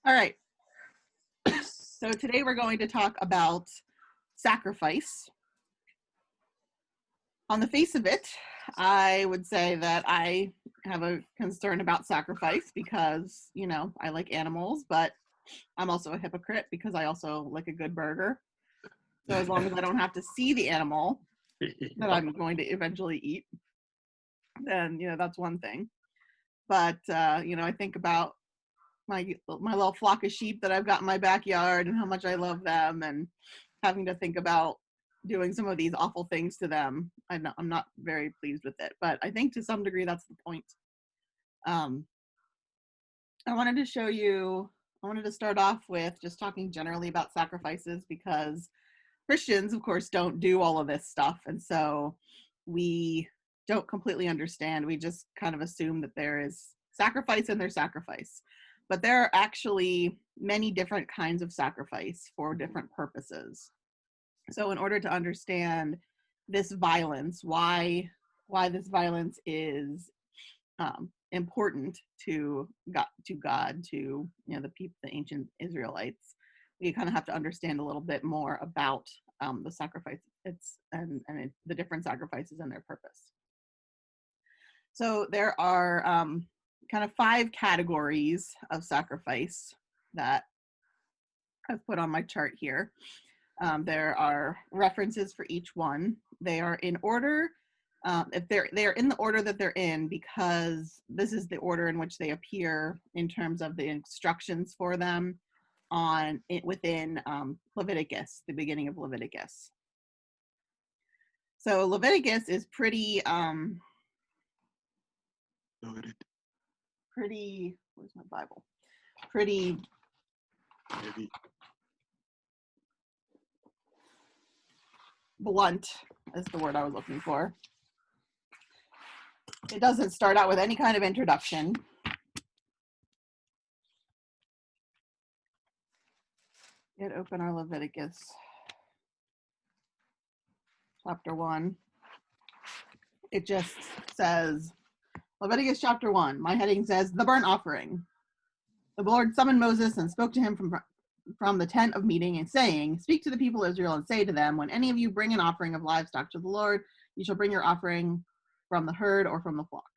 All right. So today we're going to talk about sacrifice. On the face of it, I would say that I have a concern about sacrifice because, I like animals, but I'm also a hypocrite because I also like a good burger. So as long as I don't have to see the animal that I'm going to eventually eat, then, that's one thing. But, I think about my little flock of sheep that I've got in my backyard and how much I love them, and having to think about doing some of these awful things to them. I'm not very pleased with it, but I think to some degree that's the point. I wanted to start off with just talking generally about sacrifices, because Christians, of course, don't do all of this stuff, and so we don't completely understand. We just kind of assume that there is sacrifice and there's sacrifice. But there are actually many different kinds of sacrifice for different purposes. So in order to understand this violence, why this violence is important to God, to the people, the ancient Israelites, we kind of have to understand a little bit more about the sacrifice the different sacrifices and their purpose. So there are kind of 5 categories of sacrifice that I've put on my chart here. There are references for each one. They are in order. If they're in the order that they're in, because this is the order in which they appear in terms of the instructions for them within Leviticus, the beginning of Leviticus. So Leviticus is pretty where's my Bible? Pretty blunt is the word I was looking for. It doesn't start out with any kind of introduction. Get open our Leviticus chapter 1. It just says, Leviticus chapter 1, my heading says, the burnt offering. The Lord summoned Moses and spoke to him from the tent of meeting, and saying, speak to the people of Israel and say to them, when any of you bring an offering of livestock to the Lord, you shall bring your offering from the herd or from the flock.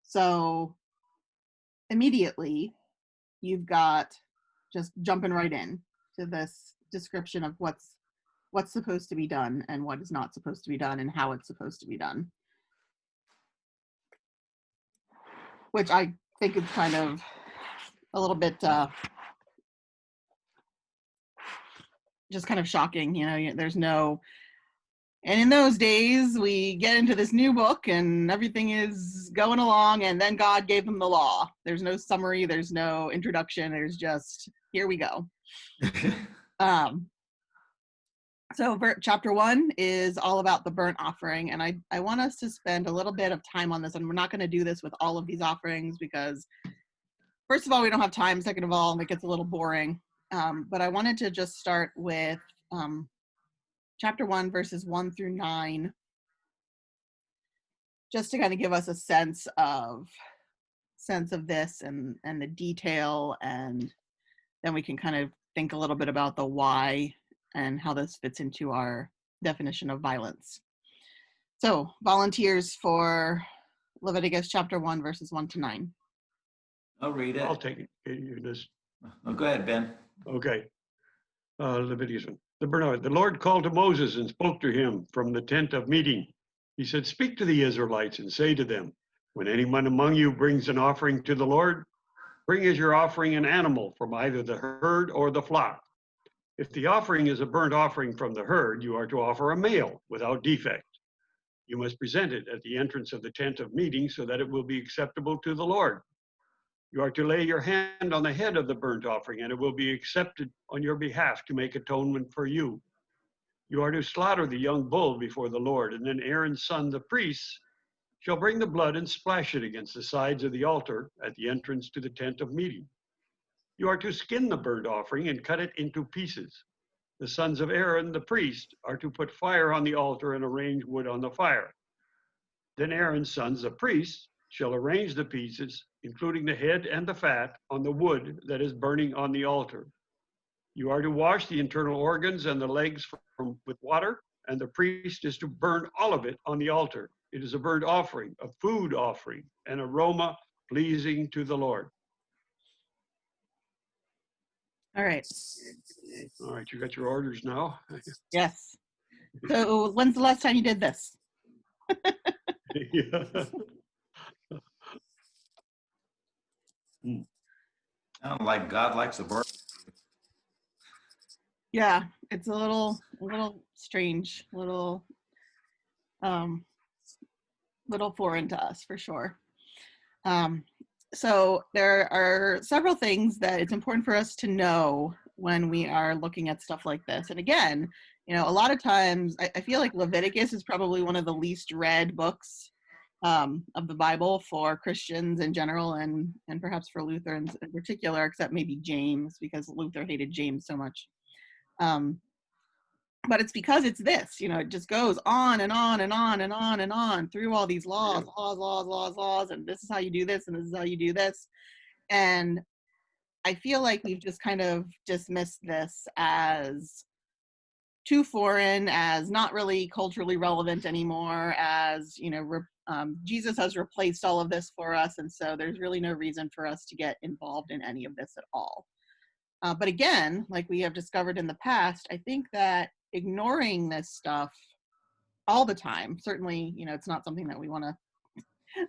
So immediately you've got just jumping right in to this description of what's supposed to be done and what is not supposed to be done and how it's supposed to be done, which I think is kind of a little bit just kind of shocking. There's no, and in those days we get into this new book and everything is going along, and then God gave them the law. There's no summary, there's no introduction, there's just, here we go. So chapter 1 is all about the burnt offering, and I want us to spend a little bit of time on this, and we're not going to do this with all of these offerings because, first of all, we don't have time, second of all, it gets a little boring. But I wanted to just start with chapter 1, verses 1 through 9, just to kind of give us a sense of this and the detail, and then we can kind of think a little bit about the why and how this fits into our definition of violence. So, volunteers for Leviticus chapter 1, verses 1 to 9. I'll read it. I'll take it. You just... Oh, go ahead, Ben. Okay. Leviticus 1. The Lord called to Moses and spoke to him from the tent of meeting. He said, speak to the Israelites and say to them, when anyone among you brings an offering to the Lord, bring as your offering an animal from either the herd or the flock. If the offering is a burnt offering from the herd, you are to offer a male without defect. You must present it at the entrance of the tent of meeting so that it will be acceptable to the Lord. You are to lay your hand on the head of the burnt offering, and it will be accepted on your behalf to make atonement for you. You are to slaughter the young bull before the Lord, and then Aaron's son, the priest, shall bring the blood and splash it against the sides of the altar at the entrance to the tent of meeting. You are to skin the burnt offering and cut it into pieces. The sons of Aaron, the priest, are to put fire on the altar and arrange wood on the fire. Then Aaron's sons, the priests, shall arrange the pieces, including the head and the fat, on the wood that is burning on the altar. You are to wash the internal organs and the legs with water, and the priest is to burn all of it on the altar. It is a burnt offering, a food offering, an aroma pleasing to the Lord. All right. All right, you got your orders now. Yes. So when's the last time you did this? Yeah. Sound like God likes a bird. Yeah, it's a little strange, little foreign to us for sure. So there are several things that it's important for us to know when we are looking at stuff like this. And again, you know, a lot of times I feel like Leviticus is probably one of the least read books of the Bible for Christians in general, and perhaps for Lutherans in particular, except maybe James, because Luther hated James so much. But it's because it's this, you know, it just goes on and on and on and on and on through all these laws, and this is how you do this, and this is how you do this. And I feel like we've just kind of dismissed this as too foreign, as not really culturally relevant anymore, as, you know, Jesus has replaced all of this for us, and so there's really no reason for us to get involved in any of this at all. But again, like we have discovered in the past, I think that ignoring this stuff all the time, certainly, you know, it's not something that we want to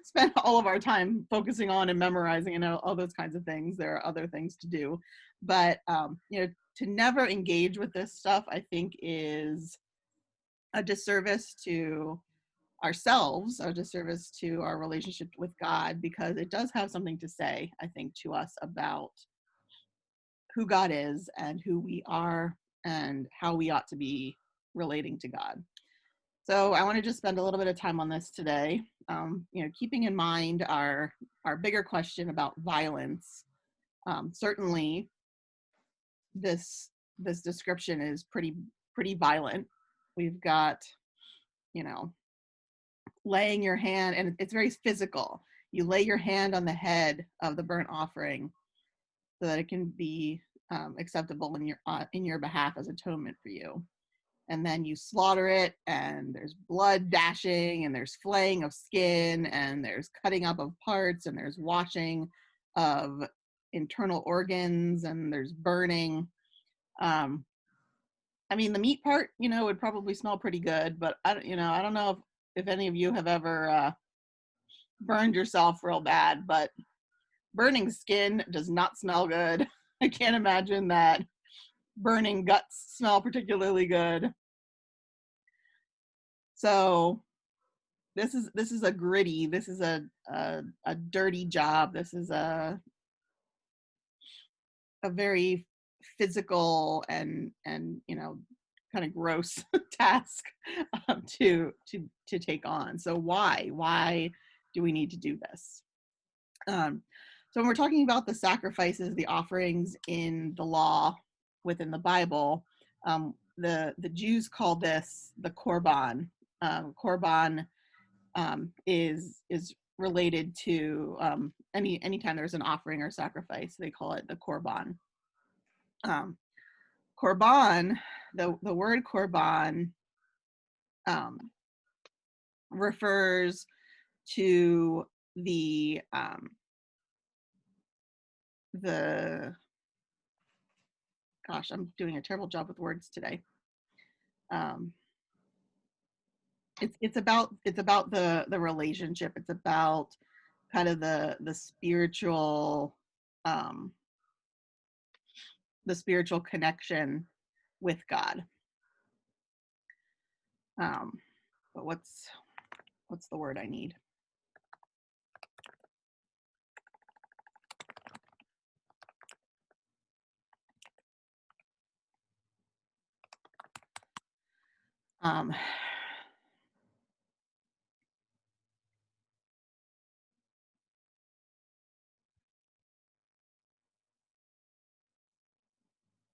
spend all of our time focusing on and memorizing and all those kinds of things. There are other things to do. But, you know, to never engage with this stuff, I think, is a disservice to ourselves, a disservice to our relationship with God, because it does have something to say, I think, to us about who God is and who we are and how we ought to be relating to God. So I want to just spend a little bit of time on this today, you know, keeping in mind our bigger question about violence. Certainly, this description is pretty violent. We've got, you know, laying your hand, and it's very physical. You lay your hand on the head of the burnt offering so that it can be acceptable in your behalf as atonement for you. And then you slaughter it, and there's blood dashing, and there's flaying of skin, and there's cutting up of parts, and there's washing of internal organs, and there's burning. I mean, the meat part, you know, would probably smell pretty good, but I don't know if any of you have ever burned yourself real bad, but burning skin does not smell good. I can't imagine that burning guts smell particularly good. So this is a gritty, this is a dirty job. This is a very physical and you know, kind of gross task to take on. So why do we need to do this? So when we're talking about the sacrifices, the offerings in the law within the Bible, the Jews call this the korban. Korban is related to anytime there's an offering or sacrifice, they call it the korban. Korban, the word korban refers to the gosh, I'm doing a terrible job with words today. It's about the relationship. It's about kind of the spiritual connection with God. But what's the word I need?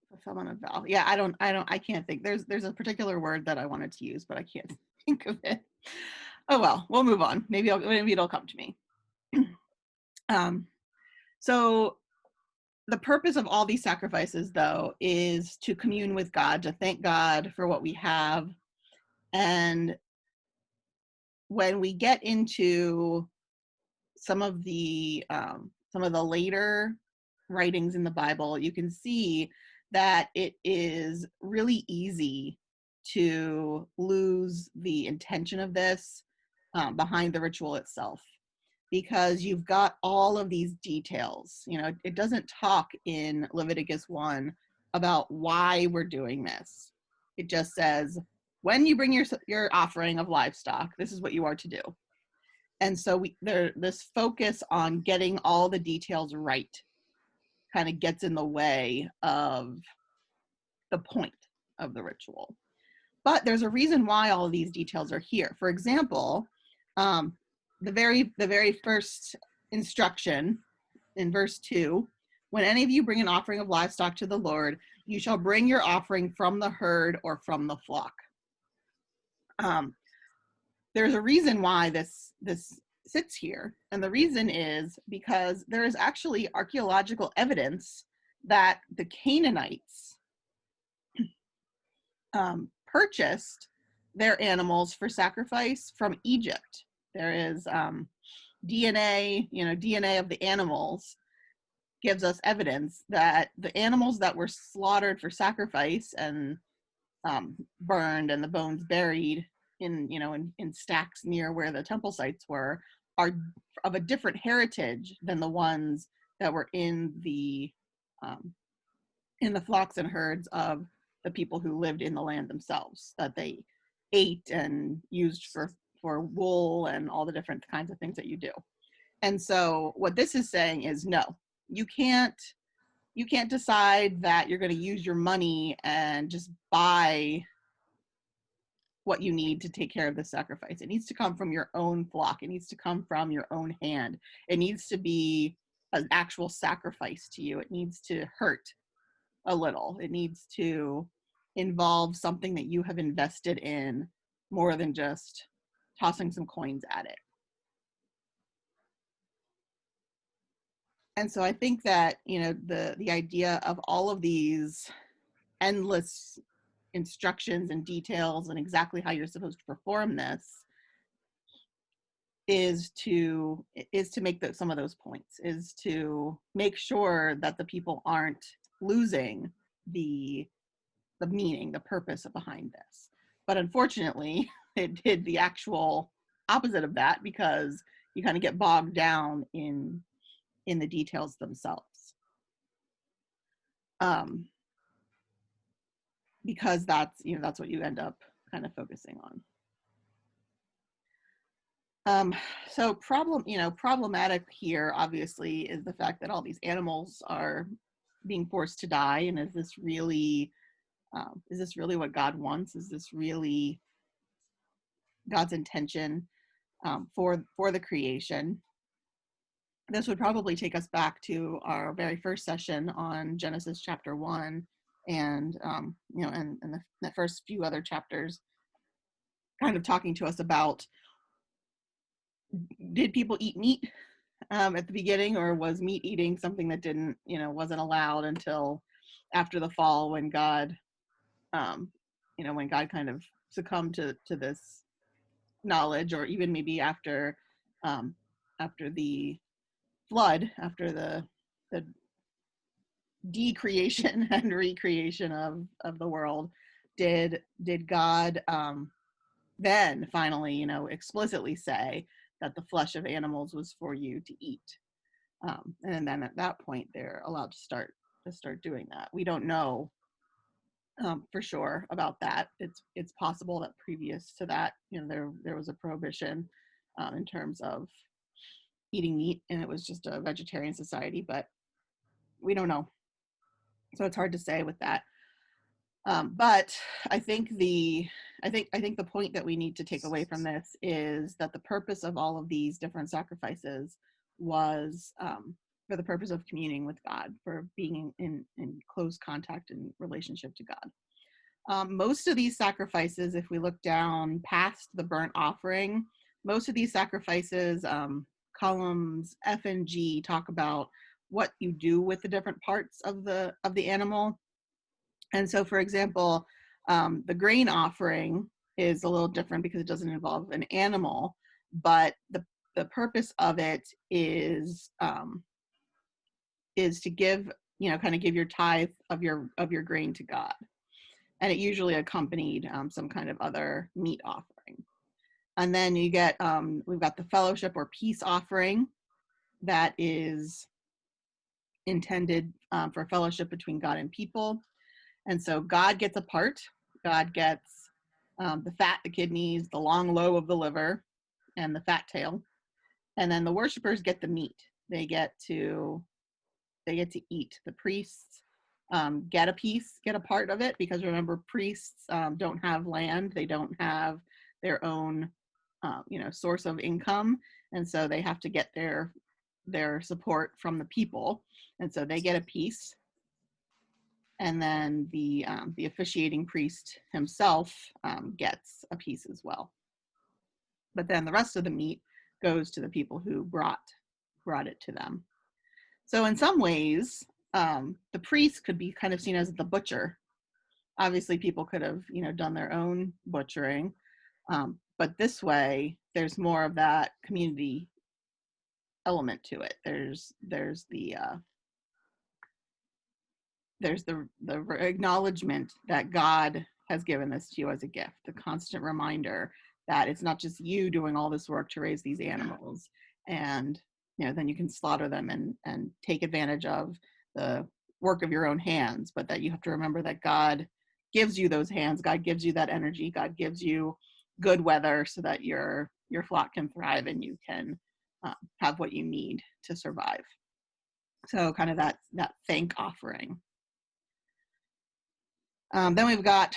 Fulfillment of vow. Yeah, I can't think. There's a particular word that I wanted to use, but I can't think of it. Oh well, we'll move on. Maybe it'll come to me. Um, so the purpose of all these sacrifices, though, is to commune with God, to thank God for what we have. And when we get into some of the later writings in the Bible, you can see that it is really easy to lose the intention of this behind the ritual itself, because you've got all of these details. You know, it doesn't talk in Leviticus 1 about why we're doing this. It just says, when you bring your offering of livestock, this is what you are to do. And so this focus on getting all the details right kind of gets in the way of the point of the ritual. But there's a reason why all of these details are here. For example, the very first instruction in verse 2, when any of you bring an offering of livestock to the Lord, you shall bring your offering from the herd or from the flock. There's a reason why this sits here, and the reason is because there is actually archaeological evidence that the Canaanites purchased their animals for sacrifice from Egypt. There is DNA of the animals gives us evidence that the animals that were slaughtered for sacrifice and burned and the bones buried in stacks near where the temple sites were are of a different heritage than the ones that were in the flocks and herds of the people who lived in the land themselves, that they ate and used for wool and all the different kinds of things that you do. And so what this is saying is, no, you can't decide that you're going to use your money and just buy what you need to take care of the sacrifice. It needs to come from your own flock. It needs to come from your own hand. It needs to be an actual sacrifice to you. It needs to hurt a little. It needs to involve something that you have invested in more than just tossing some coins at it. And so I think that, the idea of all of these endless instructions and details and exactly how you're supposed to perform this is to make some of those points, is to make sure that the people aren't losing the meaning, the purpose behind this. But unfortunately, it did the actual opposite of that, because you kind of get bogged down in the details themselves. Because that's what you end up kind of focusing on. So problematic here obviously is the fact that all these animals are being forced to die. And is this really what God wants? Is this really God's intention for the creation? This would probably take us back to our very first session on Genesis chapter 1, and and the first few other chapters, kind of talking to us about, did people eat meat at the beginning, or was meat eating something that wasn't allowed until after the fall, when God kind of succumbed to this knowledge, or even maybe after the flood, after the decreation and recreation of the world, did God then finally explicitly say that the flesh of animals was for you to eat, and then at that point they're allowed to start doing that. We don't know for sure about that. It's possible that previous to that, there was a prohibition in terms of eating meat, and it was just a vegetarian society, but we don't know. So it's hard to say with that. But I think the point that we need to take away from this is that the purpose of all of these different sacrifices was for the purpose of communing with God, for being in close contact and relationship to God. Most of these sacrifices, if we look down past the burnt offering, most of these sacrifices columns F and G talk about what you do with the different parts of the animal. And so, for example, the grain offering is a little different because it doesn't involve an animal, but the purpose of it is to give, kind of give your tithe of your grain to God, and it usually accompanied some kind of other meat offering. And then you get we've got the fellowship or peace offering that is intended for fellowship between God and people. And so God gets a part. God gets the fat, the kidneys, the long lobe of the liver, and the fat tail. And then the worshipers get the meat. They get to eat. The priests get a part of it, because remember, priests don't have land. They don't have their own source of income, and so they have to get their support from the people, and so they get a piece. And then the officiating priest himself gets a piece as well. But then the rest of the meat goes to the people who brought it to them. So in some ways, the priest could be kind of seen as the butcher. Obviously, people could have done their own butchering, but this way, there's more of that community element to it. There's the acknowledgement that God has given this to you as a gift, the constant reminder that it's not just you doing all this work to raise these animals, and then you can slaughter them and take advantage of the work of your own hands, but that you have to remember that God gives you those hands, God gives you that energy, God gives you good weather so that your flock can thrive and you can have what you need to survive. So kind of that thank offering. Then we've got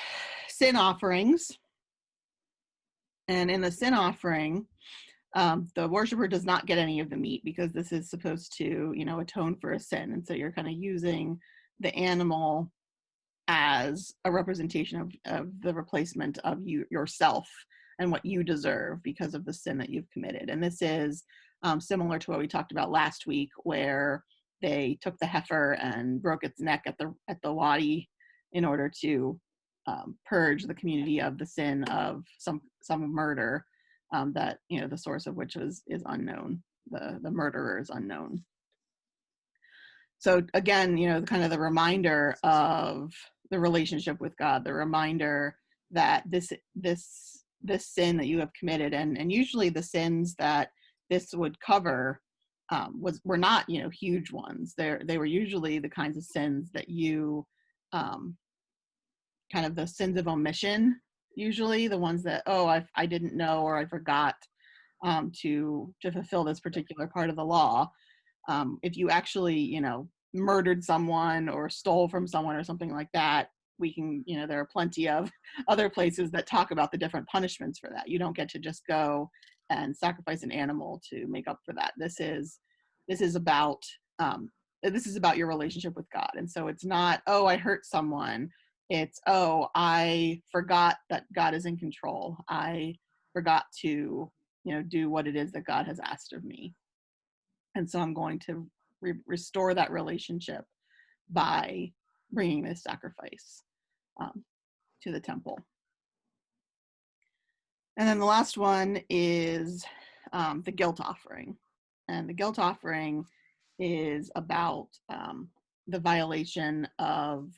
sin offerings. And in the sin offering, the worshiper does not get any of the meat, because this is supposed to, atone for a sin. And so you're kind of using the animal as a representation of the replacement of yourself and what you deserve because of the sin that you've committed. And this is similar to what we talked about last week, where they took the heifer and broke its neck at the wadi in order to purge the community of the sin of some murder that the source of which is unknown. The murderer is unknown. So again, kind of the reminder of the relationship with God, the reminder that this sin that you have committed, and usually the sins that this would cover were not huge ones. They were usually the kinds of sins that you kind of the sins of omission, usually the ones that, I didn't know, or I forgot to fulfill this particular part of the law. If you actually murdered someone or stole from someone or something like that, we can there are plenty of other places that talk about the different punishments for that. You don't get to just go and sacrifice an animal to make up for that. This is about your relationship with God. And so it's not, I hurt someone. It's, I forgot that God is in control. I forgot to, do what it is that God has asked of me. And so I'm going to restore that relationship by bringing this sacrifice to the temple. And then the last one is the guilt offering. And the guilt offering is about the violation of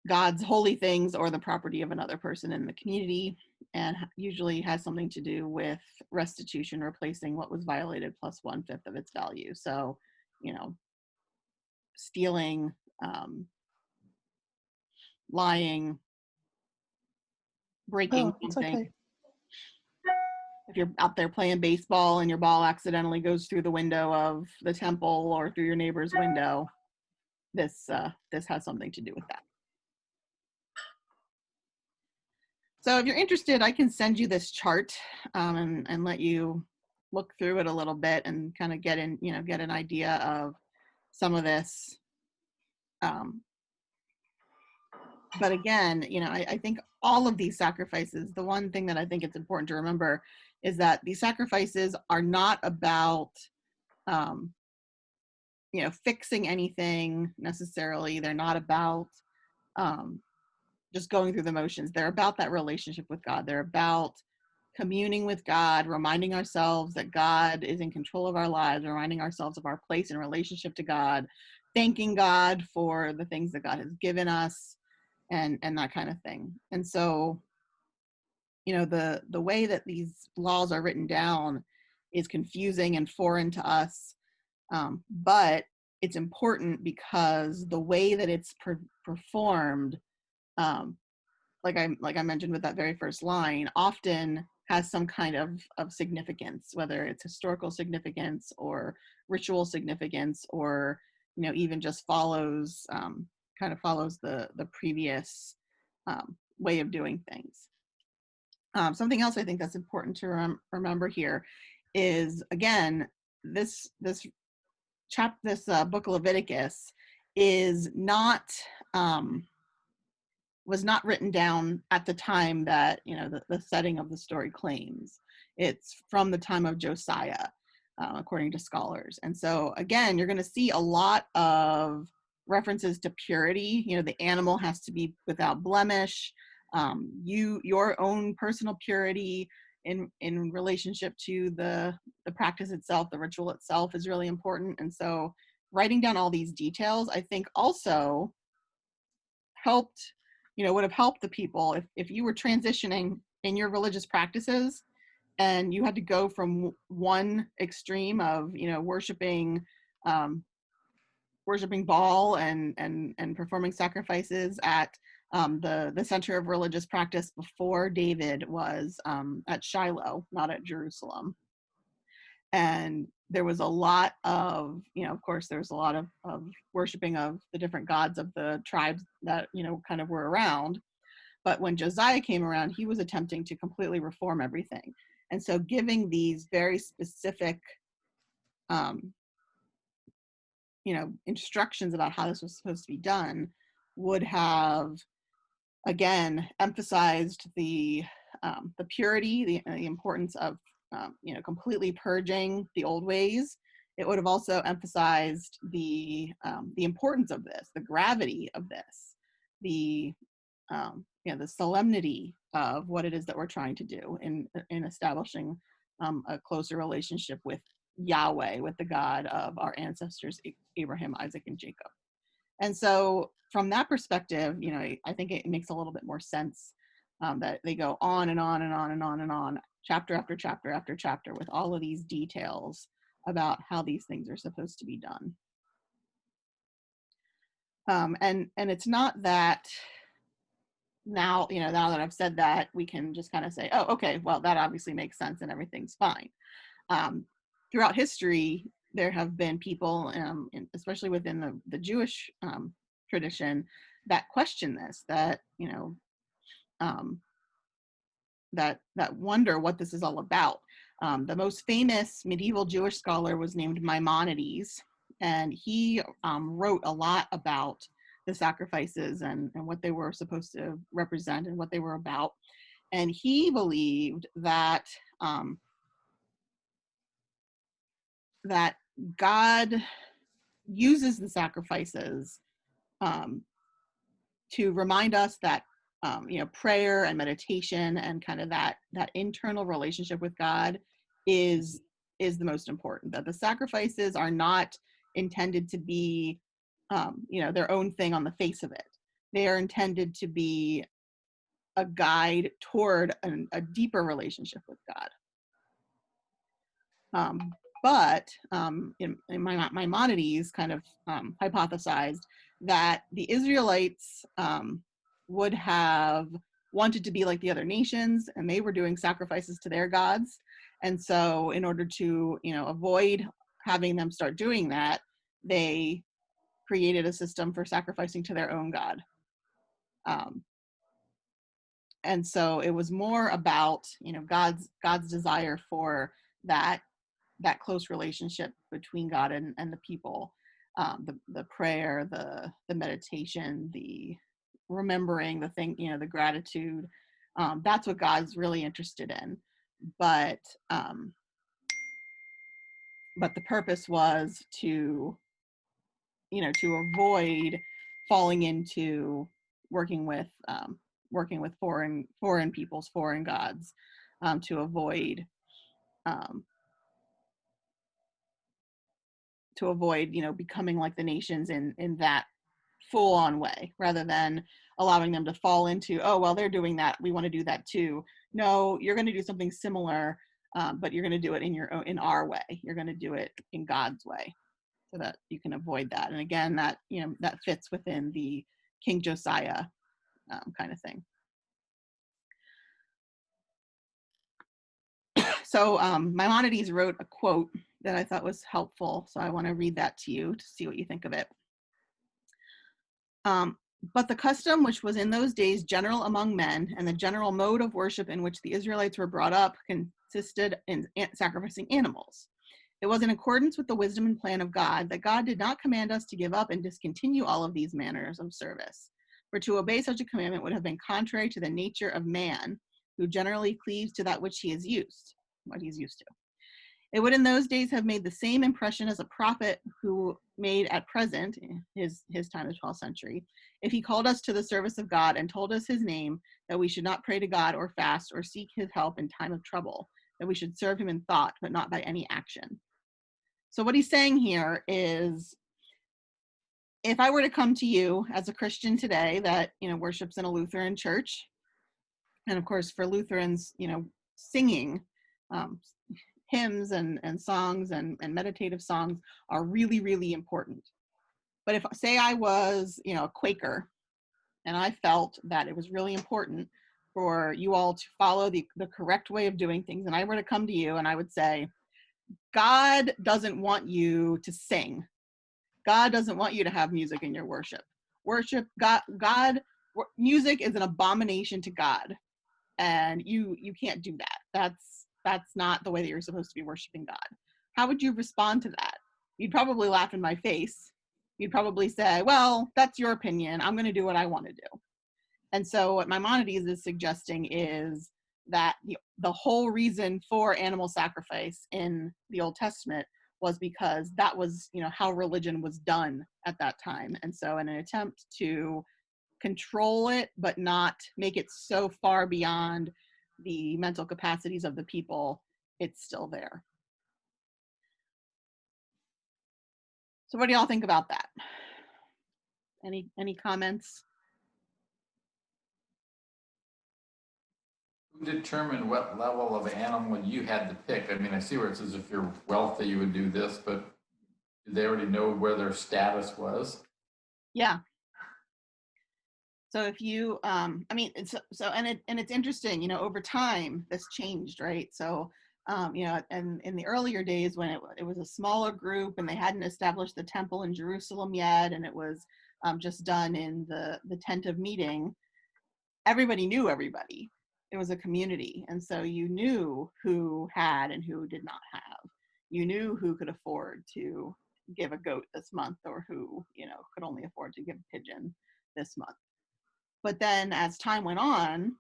God's holy things or the property of another person in the community, and usually has something to do with restitution, replacing what was violated plus 1/5 of its value. So, stealing, lying, breaking something. Okay. If you're out there playing baseball and your ball accidentally goes through the window of the temple or through your neighbor's window, this has something to do with that. So if you're interested, I can send you this chart and let you look through it a little bit and kind of get an idea of some of this. But again, I think all of these sacrifices, the one thing that I think it's important to remember is that these sacrifices are not about, fixing anything necessarily. They're not about just going through the motions. They're about that relationship with God. They're about communing with God, reminding ourselves that God is in control of our lives, reminding ourselves of our place in relationship to God, thanking God for the things that God has given us, and that kind of thing. And so, the way that these laws are written down is confusing and foreign to us, but it's important because the way that it's performed, like I mentioned with that very first line, often has some kind of significance, whether it's historical significance or ritual significance, or even just follows the previous way of doing things. Something else I think that's important to remember here is, again, this book of Leviticus is not was not written down at the time that the setting of the story claims. It's from the time of Josiah, according to scholars. And so again, you're going to see a lot of references to purity. The animal has to be without blemish. Your own personal purity in relationship to the practice itself, the ritual itself, is really important. And so writing down all these details, I think, also would have helped the people if you were transitioning in your religious practices and you had to go from one extreme of worshiping Baal and performing sacrifices at the center of religious practice before David was at Shiloh, not at Jerusalem. And there was a lot of, of course, there was a lot of worshiping of the different gods of the tribes that, kind of were around. But when Josiah came around, he was attempting to completely reform everything. And so giving these very specific, instructions about how this was supposed to be done would have, again, emphasized the purity, the importance of completely purging the old ways. It would have also emphasized the importance of this, the gravity of this, the solemnity of what it is that we're trying to do in establishing a closer relationship with Yahweh, with the God of our ancestors, Abraham, Isaac, and Jacob. And so from that perspective, I think it makes a little bit more sense that they go on and on and on and on and on, chapter after chapter after chapter, with all of these details about how these things are supposed to be done. And it's not that now that I've said that, we can just kind of say, oh, okay, well, that obviously makes sense and everything's fine. Throughout history, there have been people, especially within the Jewish tradition, that question this, that that wonder what this is all about. The most famous medieval Jewish scholar was named Maimonides, and he wrote a lot about the sacrifices and what they were supposed to represent and what they were about. And he believed that that God uses the sacrifices to remind us that prayer and meditation and kind of that internal relationship with God is the most important. That the sacrifices are not intended to be their own thing on the face of it. They are intended to be a guide toward a deeper relationship with God. But in Maimonides kind of hypothesized that the Israelites would have wanted to be like the other nations, and they were doing sacrifices to their gods. And so in order to avoid having them start doing that, they created a system for sacrificing to their own god. And so it was more about God's desire for that close relationship between God and the people, the prayer, the meditation, the remembering, the gratitude. That's what God's really interested in. but the purpose was to, to avoid falling into working with foreign peoples, foreign gods, to avoid becoming like the nations in that full on way, rather than allowing them to fall into, oh, well, they're doing that, we want to do that too. No, you're going to do something similar, but you're going to do it in our way. You're going to do it in God's way, so that you can avoid that. And again, that that fits within the King Josiah kind of thing. So Maimonides wrote a quote that I thought was helpful, so I want to read that to you to see what you think of it. But the custom which was in those days general among men, and the general mode of worship in which the Israelites were brought up, consisted in sacrificing animals. It was in accordance with the wisdom and plan of God that God did not command us to give up and discontinue all of these manners of service. For to obey such a commandment would have been contrary to the nature of man, who generally cleaves to that which he is used, what he's used to. It would in those days have made the same impression as a prophet who made at present, his time, the 12th century, if he called us to the service of God and told us his name, that we should not pray to God or fast or seek his help in time of trouble, that we should serve him in thought, but not by any action. So what he's saying here is, if I were to come to you as a Christian today that, worships in a Lutheran church, and of course for Lutherans, singing hymns and songs and meditative songs are really, really important. But if, say, I was, a Quaker, and I felt that it was really important for you all to follow the correct way of doing things, and I were to come to you and I would say, God doesn't want you to sing. God doesn't want you to have music in your worship. Music is an abomination to God, and you can't do that. That's not the way that you're supposed to be worshiping God. How would you respond to that? You'd probably laugh in my face. You'd probably say, well, that's your opinion. I'm going to do what I want to do. And so what Maimonides is suggesting is that the whole reason for animal sacrifice in the Old Testament was because that was, how religion was done at that time. And so in an attempt to control it, but not make it so far beyond the mental capacities of the people, it's still there. So what do y'all think about that? Any comments? Who determined what level of animal you had to pick? I mean, I see where it says if you're wealthy, you would do this, but did they already know where their status was? Yeah. So if you, and it's interesting, over time this changed, right? So, and in the earlier days when it was a smaller group and they hadn't established the temple in Jerusalem yet, and it was just done in the tent of meeting, everybody knew everybody. It was a community. And so you knew who had and who did not have. You knew who could afford to give a goat this month, or who, could only afford to give a pigeon this month. But then as time went on,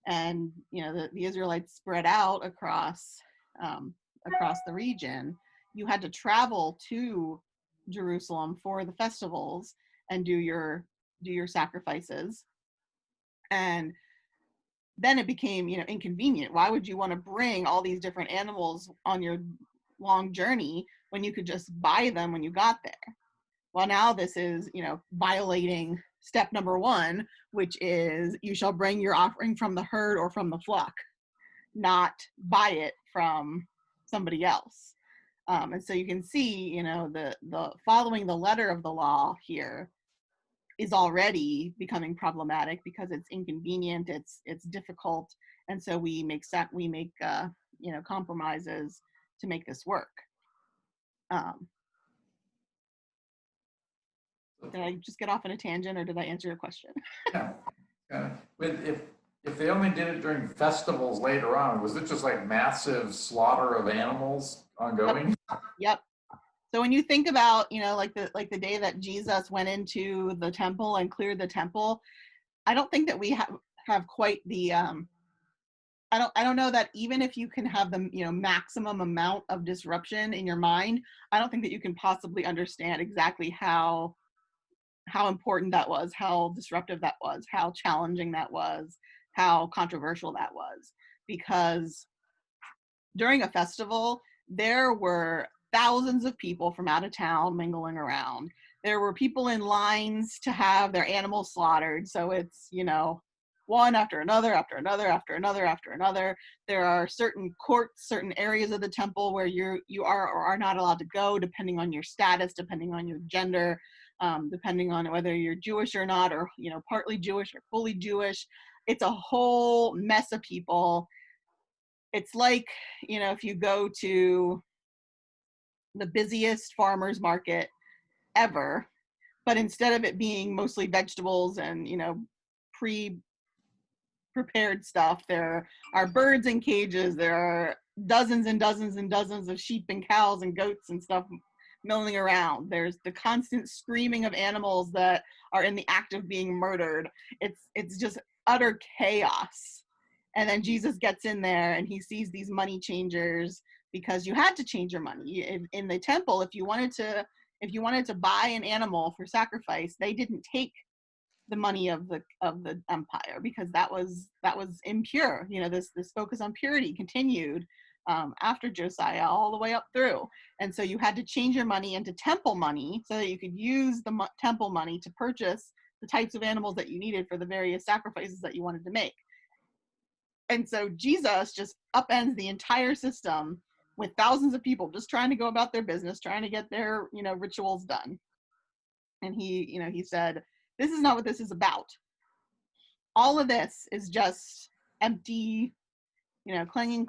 and the Israelites spread out across the region, you had to travel to Jerusalem for the festivals and do your sacrifices. And then it became, inconvenient. Why would you want to bring all these different animals on your long journey when you could just buy them when you got there? Well, now this is, violating step number 1, which is you shall bring your offering from the herd or from the flock, not buy it from somebody else. And so you can see, the following the letter of the law here is already becoming problematic because it's inconvenient, it's difficult, and so we make compromises to make this work. Did I just get off on a tangent, or did I answer your question? Yeah. If they only did it during festivals later on, was it just like massive slaughter of animals ongoing? Yep. So when you think about, like the day that Jesus went into the temple and cleared the temple, I don't think that we have quite the I don't know that even if you can have the, you know, maximum amount of disruption in your mind, I don't think that you can possibly understand exactly how important that was, how disruptive that was, how challenging that was, how controversial that was. Because during a festival, there were thousands of people from out of town mingling around. There were people in lines to have their animals slaughtered. So it's, you know, one after another, after another, after another, after another. There are certain courts, certain areas of the temple where you are or are not allowed to go, depending on your status, depending on your gender, depending on whether you're Jewish or not, or, you know, partly Jewish or fully Jewish. It's a whole mess of people. It's like, you know, if you go to the busiest farmers market ever, but instead of it being mostly vegetables and, you know, pre-prepared stuff, there are birds in cages, there are dozens and dozens and dozens of sheep and cows and goats and stuff milling around. There's the constant screaming of animals that are in the act of being murdered. It's just utter chaos. And then Jesus gets in there and he sees these money changers, because you had to change your money in the temple. If you wanted to buy an animal for sacrifice, they didn't take the money of the empire, because that was impure. You know, this focus on purity continued after Josiah all the way up through. And so you had to change your money into temple money so that you could use the temple money to purchase the types of animals that you needed for the various sacrifices that you wanted to make. And so Jesus just upends the entire system with thousands of people just trying to go about their business, trying to get their, you know, rituals done. And he said, this is not what this is about. All of this is just empty, you know, clanging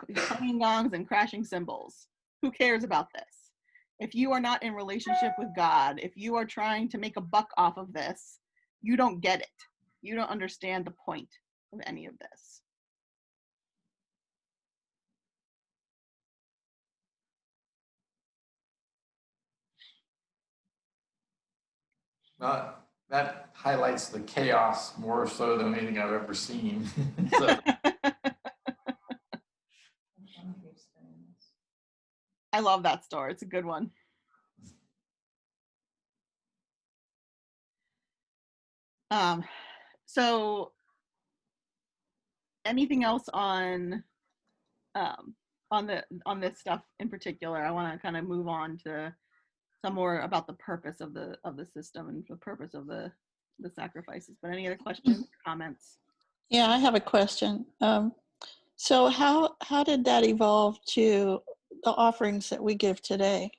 gongs and crashing cymbals. Who cares about this? If you are not in relationship with God, if you are trying to make a buck off of this, you don't get it. You don't understand the point of any of this. That highlights the chaos more so than anything I've ever seen. So, I love that store. It's a good one. So anything else on this stuff in particular? I want to kind of move on to some more about the purpose of the system and the purpose of the sacrifices. But any other questions, comments? Yeah, I have a question. So how did that evolve to the offerings that we give today?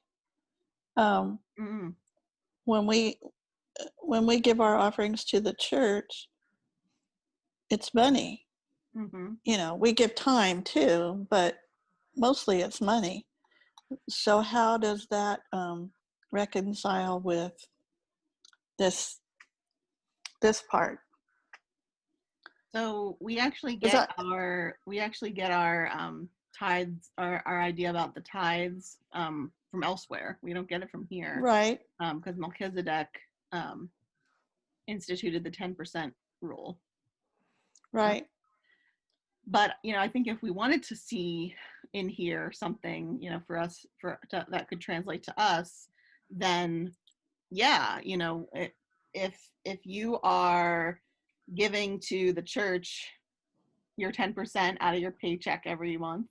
Mm-hmm. When we give our offerings to the church, it's money. Mm-hmm. You know, we give time too, but mostly it's money. So how does that reconcile with this part? So we actually get our tithes, our idea about the tithes from elsewhere. We don't get it from here, Right? Because Melchizedek instituted the 10% rule. Right. But you know, I think if we wanted to see in here something, you know, for us that could translate to us, then yeah, you know, if you are giving to the church your 10% out of your paycheck every month,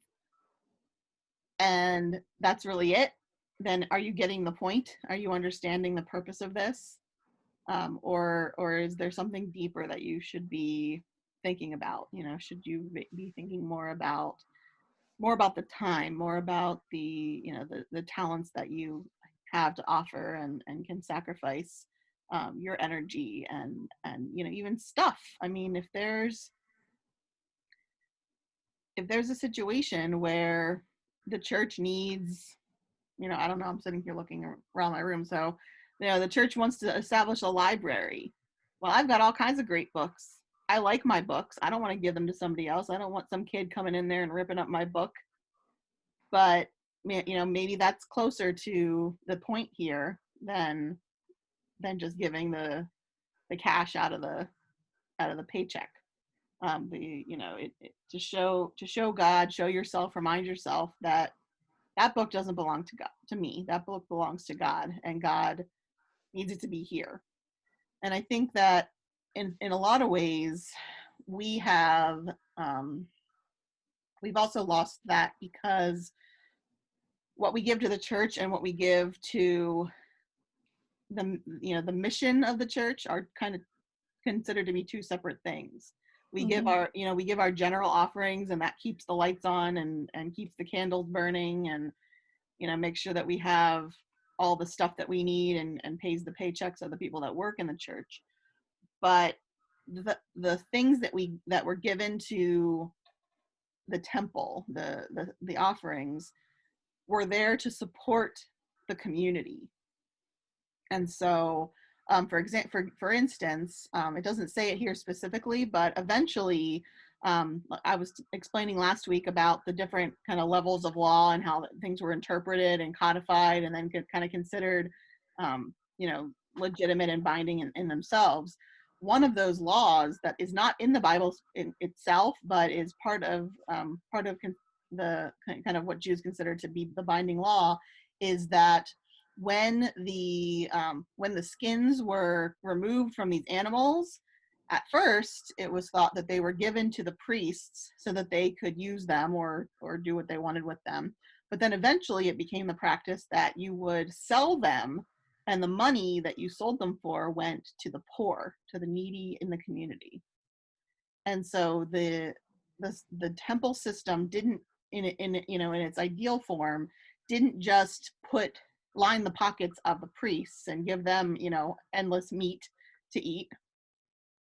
and that's really it, then are you getting the point? Are you understanding the purpose of this? Or is there something deeper that you should be thinking about? You know, should you be thinking more about the time, more about the, you know, the talents that you have to offer and can sacrifice your energy and you know, even stuff. I mean, if there's a situation where the church needs, you know, I don't know, I'm sitting here looking around my room, so you know, the church wants to establish a library. Well, I've got all kinds of great books. I like my books. I don't want to give them to somebody else. I don't want some kid coming in there and ripping up my book. But you know, maybe that's closer to the point here than just giving the cash out of the paycheck. To show God, show yourself, remind yourself that that book doesn't belong to God, to me. That book belongs to God, and God needs it to be here. And I think that in a lot of ways, we have we've also lost that, because what we give to the church and what we give to the mission of the church are kind of considered to be two separate things. We give our general offerings, and that keeps the lights on and keeps the candles burning, and make sure that we have all the stuff that we need, and pays the paychecks of the people that work in the church. But the things that were given to the temple, the offerings, were there to support the community. And so, for instance, it doesn't say it here specifically, but eventually, I was explaining last week about the different kind of levels of law and how things were interpreted and codified, and then kind of considered, legitimate and binding in themselves. One of those laws that is not in the Bible itself, but is part of the kind of what Jews consider to be the binding law, is that when the skins were removed from these animals, at first it was thought that they were given to the priests so that they could use them or do what they wanted with them. But then eventually it became the practice that you would sell them, and the money that you sold them for went to the poor, to the needy in the community. And so the temple system didn't, in its ideal form, didn't just line the pockets of the priests and give them, endless meat to eat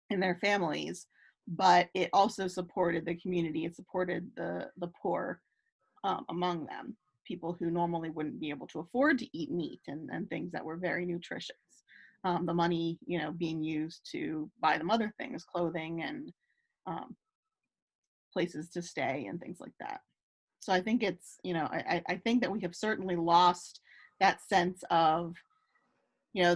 in their families, but it also supported the community. It supported the poor among them, people who normally wouldn't be able to afford to eat meat and things that were very nutritious. The money, being used to buy them other things, clothing and places to stay and things like that. So I think it's, I think that we have certainly lost that sense of,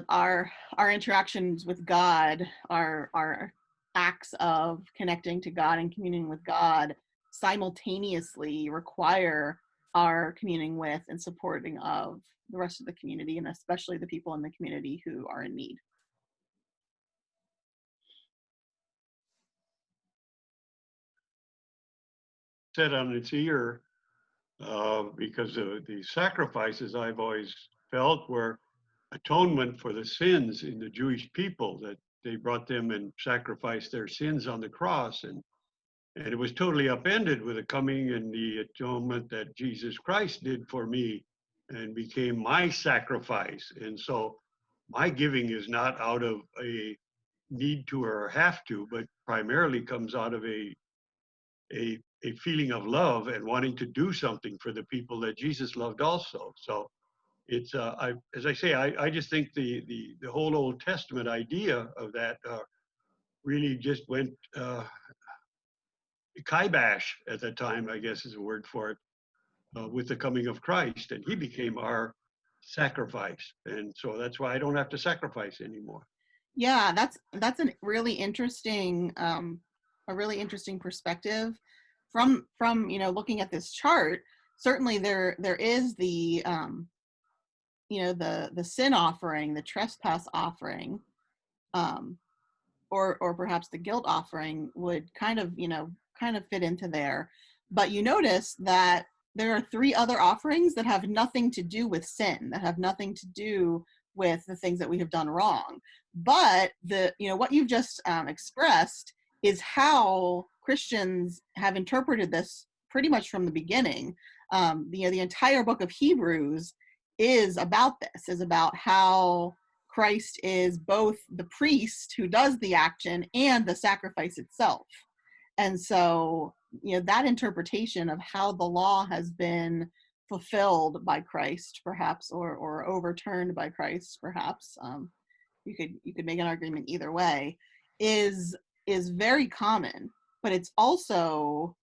our interactions with God, our acts of connecting to God and communing with God simultaneously require our communing with and supporting of the rest of the community, and especially the people in the community who are in need. Set on its ear, because the sacrifices I've always felt were atonement for the sins in the Jewish people, that they brought them and sacrificed their sins on the cross. And it was totally upended with the coming and the atonement that Jesus Christ did for me and became my sacrifice. And so my giving is not out of a need to or have to, but primarily comes out of a feeling of love and wanting to do something for the people that Jesus loved also. So it's, as I say, I just think the whole Old Testament idea of that really just went kibosh at that time, I guess is a word for it, with the coming of Christ, and he became our sacrifice. And so that's why I don't have to sacrifice anymore. Yeah, that's a really interesting perspective from looking at this chart. Certainly there is the the sin offering, the trespass offering, or perhaps the guilt offering would kind of fit into there. But you notice that there are 3 other offerings that have nothing to do with sin, that have nothing to do with the things that we have done wrong. But what you've just expressed is how Christians have interpreted this pretty much from the beginning. The entire book of Hebrews is about this, is about how Christ is both the priest who does the action and the sacrifice itself. And so, that interpretation of how the law has been fulfilled by Christ, perhaps, or overturned by Christ, perhaps, you could make an argument either way, is very common, but it's also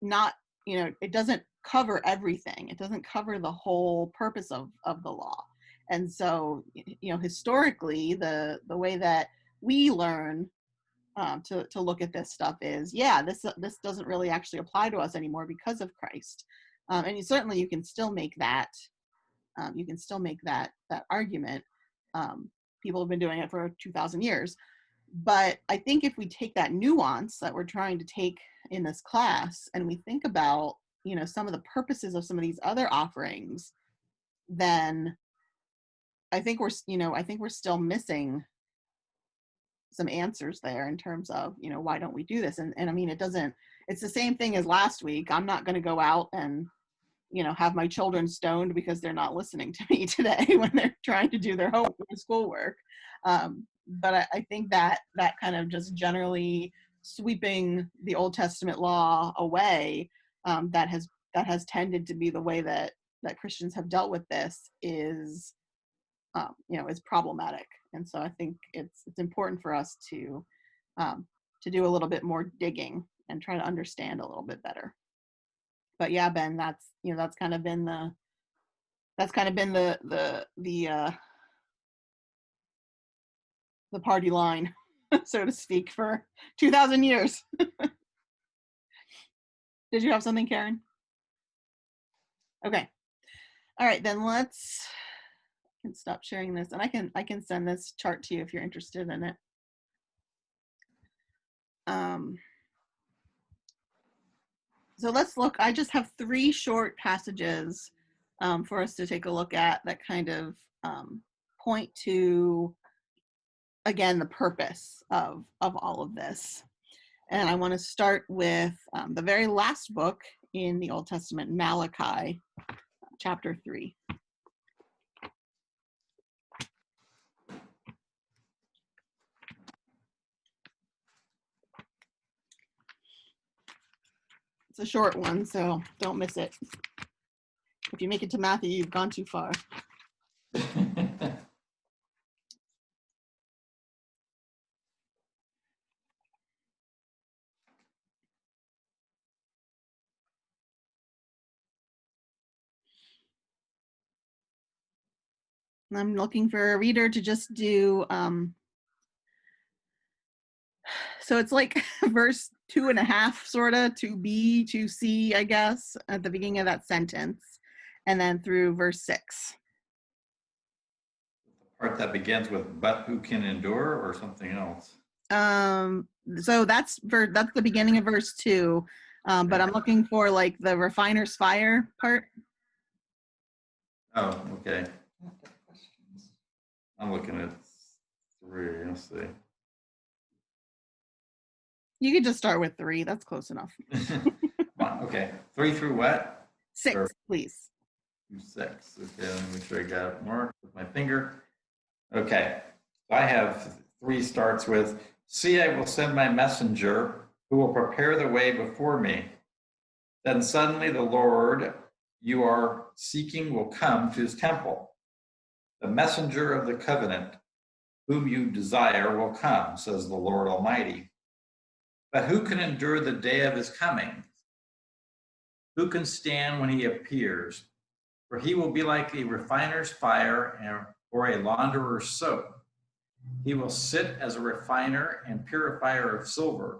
not, it doesn't cover everything. It doesn't cover the whole purpose of the law. And so, historically, the way that we learn to look at this stuff is, yeah, this doesn't really actually apply to us anymore because of Christ. And certainly you can still make that that argument. People have been doing it for 2,000 years. But I think if we take that nuance that we're trying to take in this class and we think about, some of the purposes of some of these other offerings, then I think we're still missing some answers there in terms of, why don't we do this? And I mean, it's the same thing as last week. I'm not going to go out and, have my children stoned because they're not listening to me today when they're trying to do their schoolwork. But I think that kind of just generally sweeping the Old Testament law away, that has tended to be the way that Christians have dealt with this is problematic. And so I think it's important for us to do a little bit more digging and try to understand a little bit better. But yeah, Ben, that's kind of been the party line, so to speak, for 2,000 years. Did you have something, Karen? Okay. All right, then I can stop sharing this, and I can send this chart to you if you're interested in it. So let's look. I just have 3 short passages for us to take a look at that kind of point to, again, the purpose of all of this. And I want to start with the very last book in the Old Testament, Malachi, chapter 3. It's a short one, so don't miss it. If you make it to Matthew, you've gone too far. I'm looking for a reader to just do, so it's like verse 2.5, sort of, 2b, 2c, I guess, at the beginning of that sentence, and then through verse 6. Part that begins with "but who can endure" or something else? So that's the beginning of verse 2, but I'm looking for like the refiner's fire part. Oh, okay. I'm looking at 3. Let's see. You could just start with 3. That's close enough. Okay. 3 through what? 6, Or please. through 6. Okay, let me make sure I got it marked with my finger. Okay. I have 3 starts with, "See, I will send my messenger who will prepare the way before me. Then suddenly the Lord you are seeking will come to his temple. The messenger of the covenant whom you desire will come, says the Lord Almighty. But who can endure the day of his coming? Who can stand when he appears? For he will be like a refiner's fire or a launderer's soap. He will sit as a refiner and purifier of silver.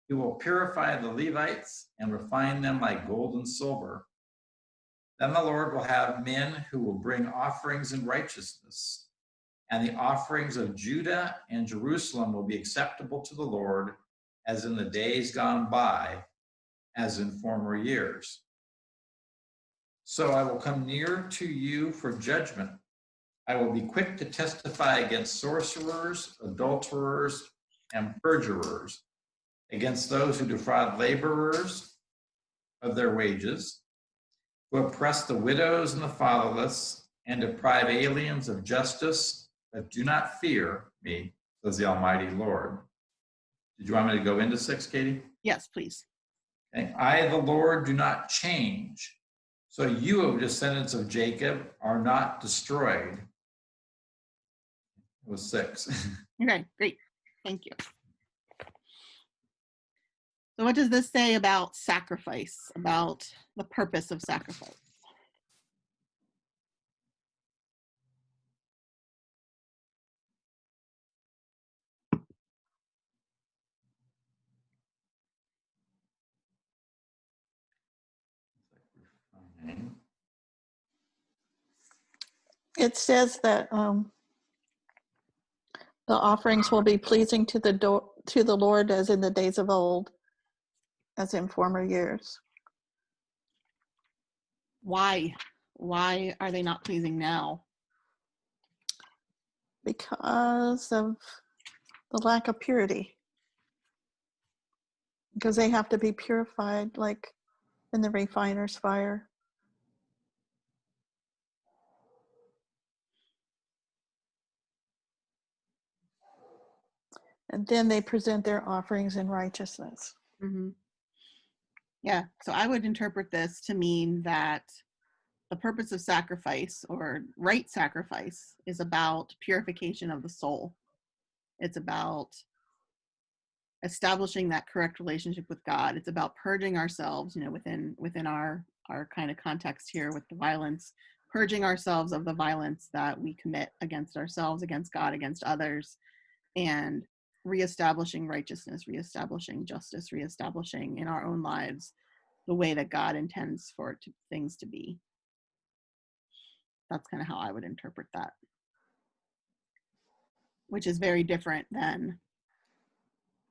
He will purify the Levites and refine them like gold and silver. Then the Lord will have men who will bring offerings in righteousness, and the offerings of Judah and Jerusalem will be acceptable to the Lord, as in the days gone by, as in former years. So I will come near to you for judgment. I will be quick to testify against sorcerers, adulterers, and perjurers, against those who defraud laborers of their wages, who oppress the widows and the fatherless, and deprive aliens of justice, but do not fear me, says the Almighty Lord." Did you want me to go into 6, Katie? Yes, please. Okay. "I, the Lord, do not change. So you, O descendants of Jacob, are not destroyed." It was 6. Okay, great. Thank you. So what does this say about sacrifice, about the purpose of sacrifice? Okay. It says that the offerings will be pleasing to the Lord as in the days of old, as in former years. Why? Why are they not pleasing now? Because of the lack of purity. Because they have to be purified like in the refiner's fire. And then they present their offerings in righteousness. Mm-hmm. Yeah, so I would interpret this to mean that the purpose of sacrifice or right sacrifice is about purification of the soul. It's about establishing that correct relationship with God. It's about purging ourselves, within our kind of context here with the violence, purging ourselves of the violence that we commit against ourselves, against God, against others, and reestablishing righteousness, reestablishing justice, reestablishing in our own lives the way that God intends for things to be. That's kind of how I would interpret that, which is very different than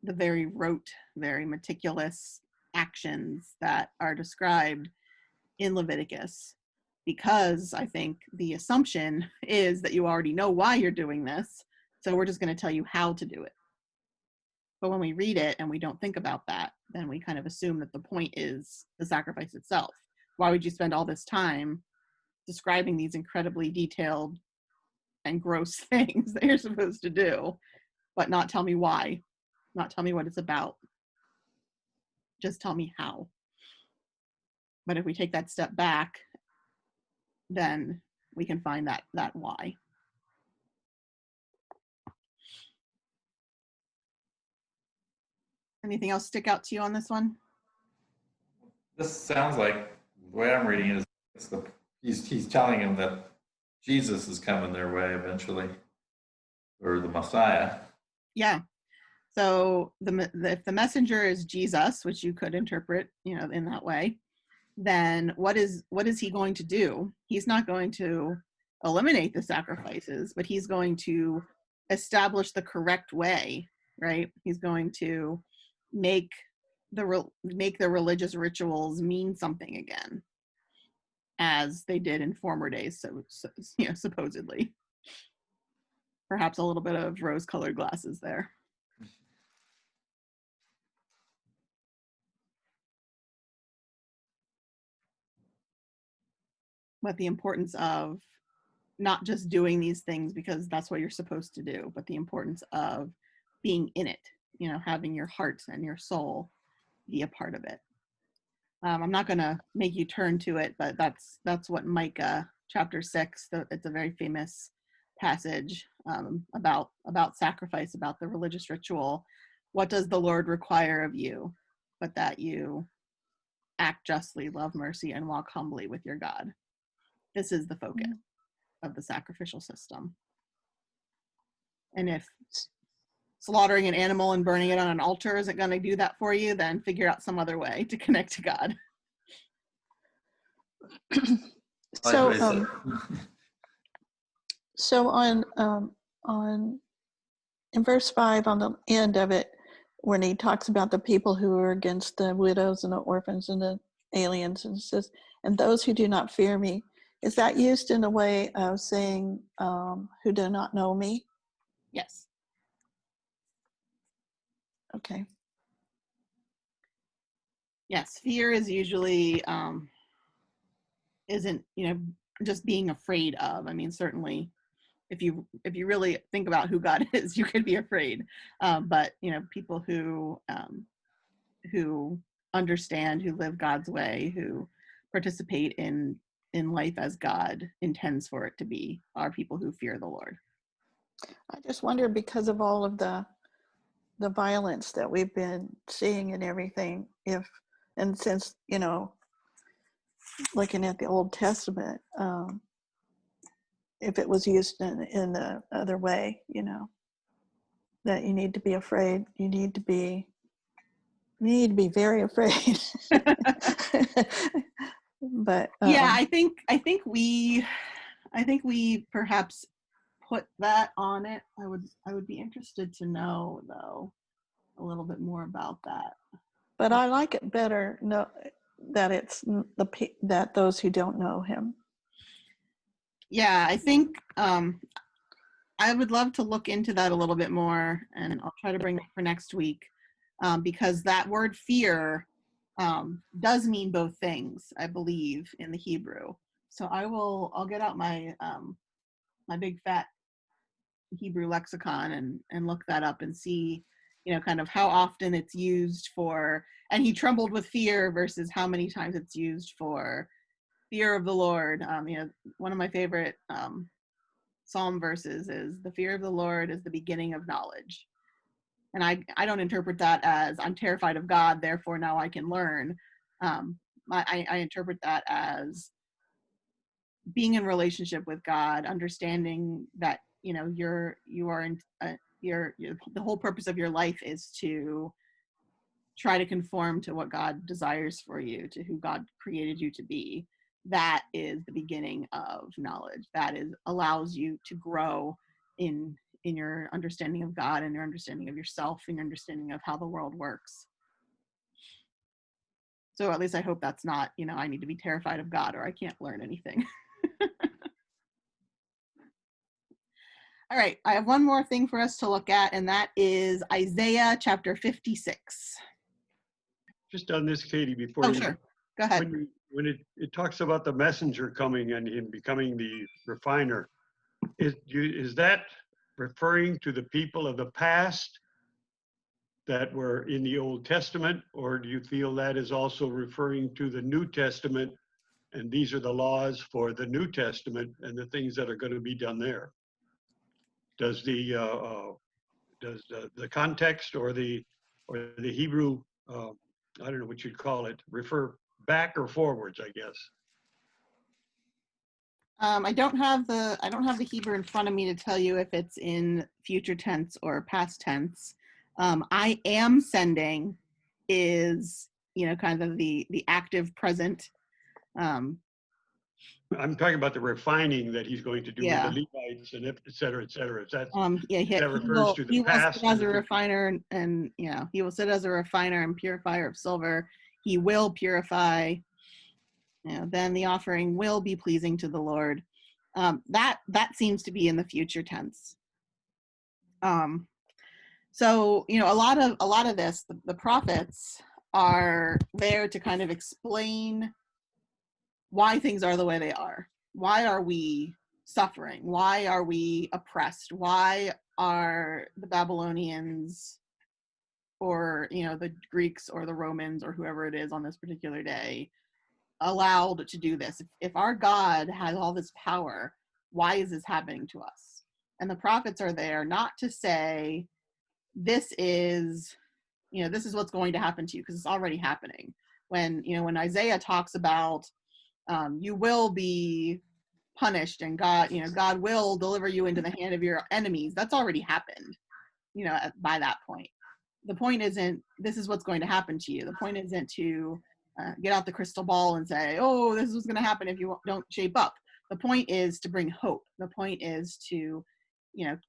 the very rote, very meticulous actions that are described in Leviticus, because I think the assumption is that you already know why you're doing this, so we're just going to tell you how to do it. But when we read it and we don't think about that, then we kind of assume that the point is the sacrifice itself. Why would you spend all this time describing these incredibly detailed and gross things that you're supposed to do, but not tell me why, not tell me what it's about? Just tell me how. But if we take that step back, then we can find that why. Anything else stick out to you on this one? This sounds like the way I'm reading it is he's telling him that Jesus is coming their way eventually, or the Messiah. Yeah. So if the messenger is Jesus, which you could interpret, in that way, then what is he going to do? He's not going to eliminate the sacrifices, but he's going to establish the correct way, right? He's going to make the religious rituals mean something again, as they did in former days. So supposedly, perhaps a little bit of rose-colored glasses there. But the importance of not just doing these things because that's what you're supposed to do, but the importance of being in it, having your heart and your soul be a part of it. I'm not going to make you turn to it, but that's what Micah chapter 6, it's a very famous passage about sacrifice, about the religious ritual. What does the Lord require of you but that you act justly, love mercy, and walk humbly with your God? This is the focus of the sacrificial system. And if slaughtering an animal and burning it on an altar isn't going to do that for you, then figure out some other way to connect to God. So on in verse 5, on the end of it, when he talks about the people who are against the widows and the orphans and the aliens, and says, and those who do not fear me, is that used in a way of saying who do not know me? Yes. Okay. Yes, fear is usually isn't just being afraid of. I mean, certainly if you really think about who God is, you could be afraid. But people who understand, who live God's way, who participate in life as God intends for it to be, are people who fear the Lord. I just wonder, because of all of the violence that we've been seeing and everything, and since looking at the Old Testament, if it was used in the other way, that you need to be afraid, you need to be very afraid. But Yeah, I think we perhaps put that on it. I would be interested to know though a little bit more about that. but I like it better that it's that those who don't know him. Yeah, I think I would love to look into that a little bit more, and I'll try to bring that for next week, because that word fear does mean both things, I believe, in the Hebrew. So I'll get out my my big fat Hebrew lexicon and look that up and see, kind of how often it's used for, and he trembled with fear versus how many times it's used for fear of the Lord. One of my favorite Psalm verses is the fear of the Lord is the beginning of knowledge. And I don't interpret that as I'm terrified of God, therefore now I can learn. I interpret that as being in relationship with God, understanding that the whole purpose of your life is to try to conform to what God desires for you, to who God created you to be. That is the beginning of knowledge. That allows you to grow in your understanding of God and your understanding of yourself and your understanding of how the world works. So at least I hope that's not, I need to be terrified of God or I can't learn anything. All right, I have one more thing for us to look at, and that is Isaiah chapter 56. Just on this, Katie, before Oh, you, sure. Go ahead. when it talks about the messenger coming and him becoming the refiner, is that referring to the people of the past that were in the Old Testament, or do you feel that is also referring to the New Testament, and these are the laws for the New Testament and the things that are going to be done there? Does the context or the Hebrew, I don't know what you'd call it, refer back or forwards, I guess? I don't have the Hebrew in front of me to tell you if it's in future tense or past tense. I am sending is kind of the active present. I'm talking about the refining that he's going to do Yeah. with the Levites and et cetera, et cetera. If that's, that refers to the he will past sit as and a the refiner, and he will sit as a refiner and purifier of silver. He will purify. Then the offering will be pleasing to the Lord. That seems to be in the future tense. So a lot of this, the prophets are there to kind of explain why things are the way they are. Why are we suffering? Why are we oppressed? Why are the Babylonians or the Greeks or the Romans or whoever it is on this particular day allowed to do this? If our God has all this power, why is this happening to us? And the prophets are there not to say this is what's going to happen to you, because it's already happening. When Isaiah talks about you will be punished and God will deliver you into the hand of your enemies, that's already happened by that point. The point isn't this is what's going to happen to you. The point isn't to get out the crystal ball and say, oh, this is what's going to happen if you don't shape up. The point is to bring hope. The point is to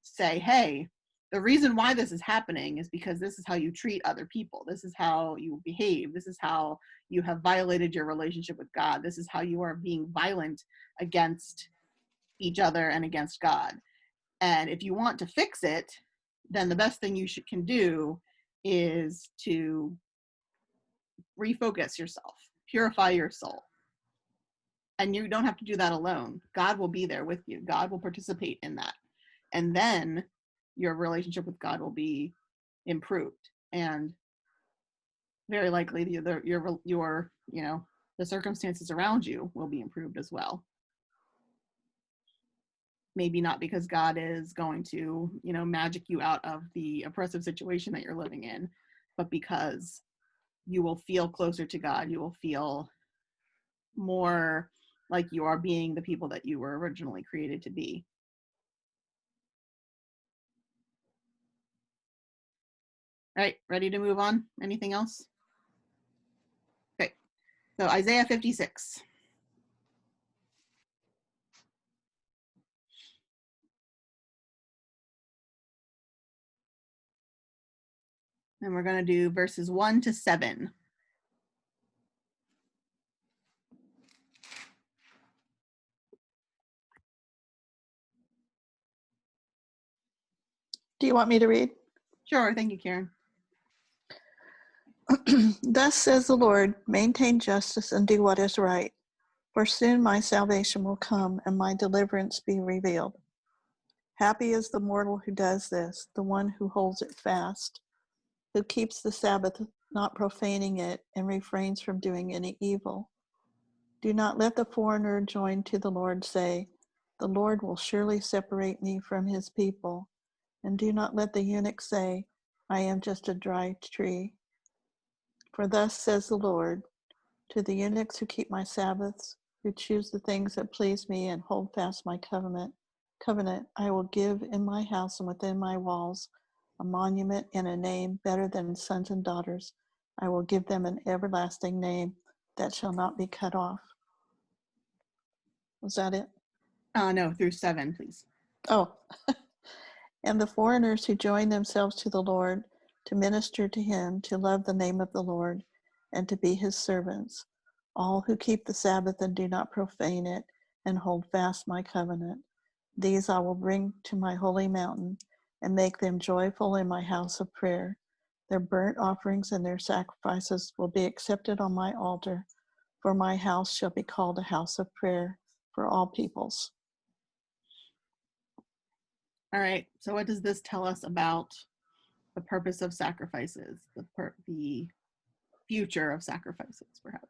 say, hey, the reason why this is happening is because this is how you treat other people. This is how you behave. This is how you have violated your relationship with God. This is how you are being violent against each other and against God. And if you want to fix it, then the best thing you can do is to refocus yourself, purify your soul. And you don't have to do that alone. God will be there with you. God will participate in that. And then your relationship with God will be improved, and very likely your the circumstances around you will be improved as well. Maybe not because God is going to magic you out of the oppressive situation that you're living in, but because you will feel closer to God. You will feel more like you are being the people that you were originally created to be. All right, ready to move on? Anything else? Okay, so Isaiah 56. And we're going to do verses 1 to 7. Do you want me to read? Sure. Thank you, Karen. Thus says the Lord, maintain justice and do what is right, for soon my salvation will come and my deliverance be revealed. Happy is the mortal who does this, the one who holds it fast, who keeps the Sabbath, not profaning it, and refrains from doing any evil. Do not let the foreigner joined to the Lord say, the Lord will surely separate me from his people. And do not let the eunuch say, I am just a dry tree. For thus says the Lord, to the eunuchs who keep my Sabbaths, who choose the things that please me and hold fast my covenant, I will give in my house and within my walls a monument and a name better than sons and daughters. I will give them an everlasting name that shall not be cut off. Was that it? No, through 7, please. Oh, and the foreigners who join themselves to the Lord to minister to him, to love the name of the Lord, and to be his servants, all who keep the Sabbath and do not profane it, and hold fast my covenant. These I will bring to my holy mountain, and make them joyful in my house of prayer. Their burnt offerings and their sacrifices will be accepted on my altar, for my house shall be called a house of prayer for all peoples. All right. So what does this tell us about the purpose of sacrifices, the future of sacrifices, perhaps?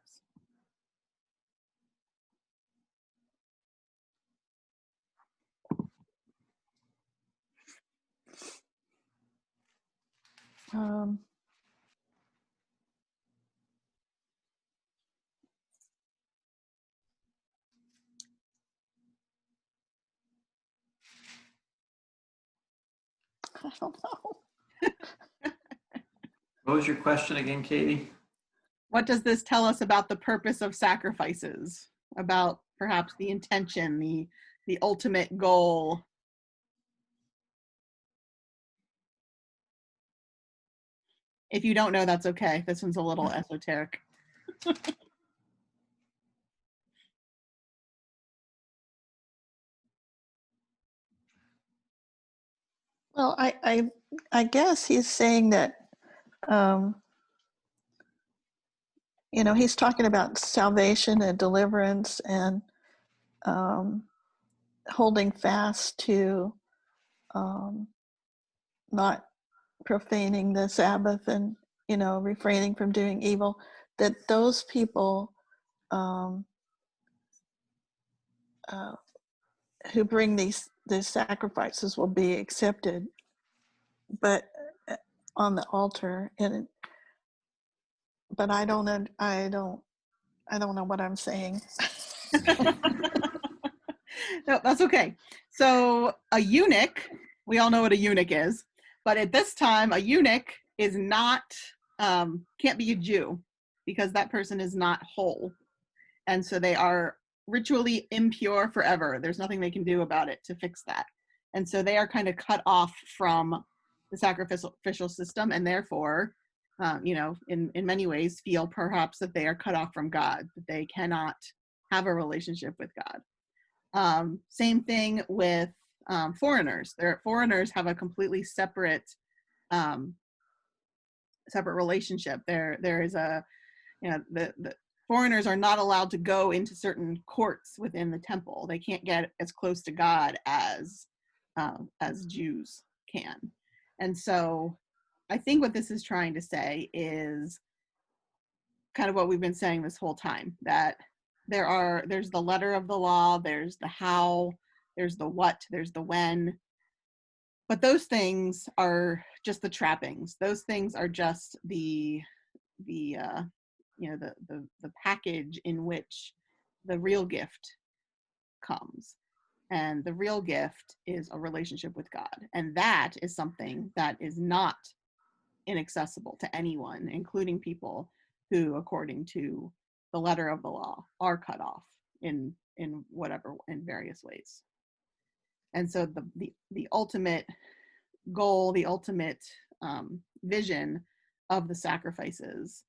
I don't know. What was your question again, Katie? What does this tell us about the purpose of sacrifices? About perhaps the intention, the ultimate goal? If you don't know, that's okay. This one's a little esoteric. Well, I guess he's saying that, he's talking about salvation and deliverance and holding fast to not profaning the Sabbath and, refraining from doing evil, that those people who bring these sacrifices will be accepted, but on the altar. But I don't know what I'm saying. No, that's okay. So a eunuch, we all know what a eunuch is, but at this time, a eunuch is not, can't be a Jew because that person is not whole. And so they are ritually impure forever. There's nothing they can do about it to fix that. And so they are kind of cut off from the sacrificial system, and therefore, in many ways feel perhaps that they are cut off from God, that they cannot have a relationship with God. Same thing with foreigners. Foreigners have a completely separate relationship. There is a, the foreigners are not allowed to go into certain courts within the temple. They can't get as close to God as Jews can. And so I think what this is trying to say is kind of what we've been saying this whole time, that there's the letter of the law, there's the how, there's the what, there's the when, but those things are just the trappings. Those things are just the package in which the real gift comes. And the real gift is a relationship with God. And that is something that is not inaccessible to anyone, including people who, according to the letter of the law, are cut off in various ways. And so the ultimate goal, the ultimate vision of the sacrifices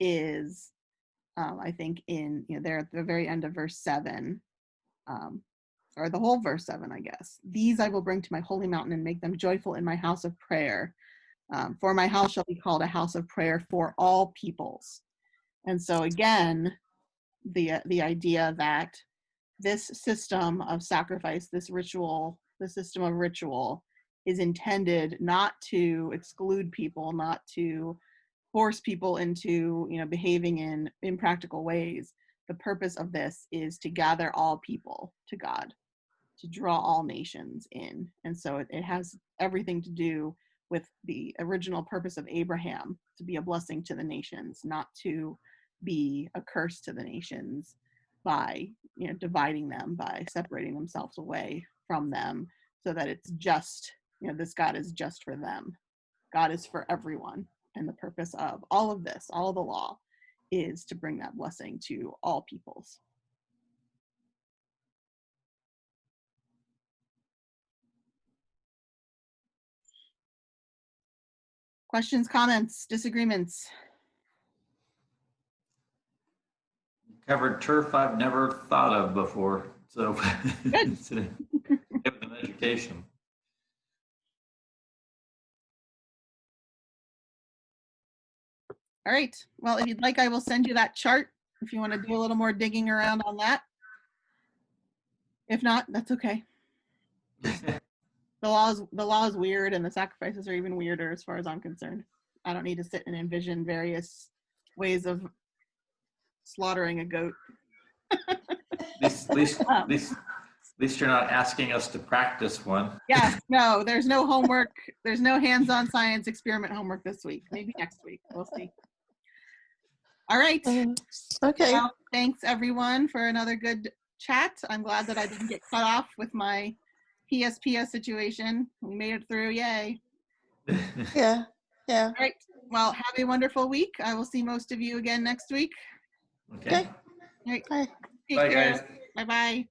is, I think in, there at the very end of verse 7, or the whole verse 7, I guess. These I will bring to my holy mountain and make them joyful in my house of prayer. For my house shall be called a house of prayer for all peoples. And so again, the idea that this system of sacrifice, this ritual, the system of ritual is intended not to exclude people, not to force people into, behaving in impractical ways. The purpose of this is to gather all people to God, to draw all nations in. And so it has everything to do with the original purpose of Abraham, to be a blessing to the nations, not to be a curse to the nations by, dividing them, by separating themselves away from them, so that it's just, this God is just for them. God is for everyone. And the purpose of all of this, all of the law, is to bring that blessing to all peoples. Questions, comments, disagreements? Covered turf I've never thought of before. So Good. give them education. All right. Well, if you'd like, I will send you that chart if you want to do a little more digging around on that. If not, that's okay. The law is weird, and the sacrifices are even weirder as far as I'm concerned. I don't need to sit and envision various ways of slaughtering a goat. At least you're not asking us to practice one. Yeah, no, there's no homework. There's no hands-on science experiment homework this week. Maybe next week. We'll see. All right. Okay. Well, thanks everyone for another good chat. I'm glad that I didn't get cut off with my PSPS situation. We made it through. Yay. Yeah. All right. Well, have a wonderful week. I will see most of you again next week. Okay. All right. Bye. Take Bye, care. guys. Bye-bye.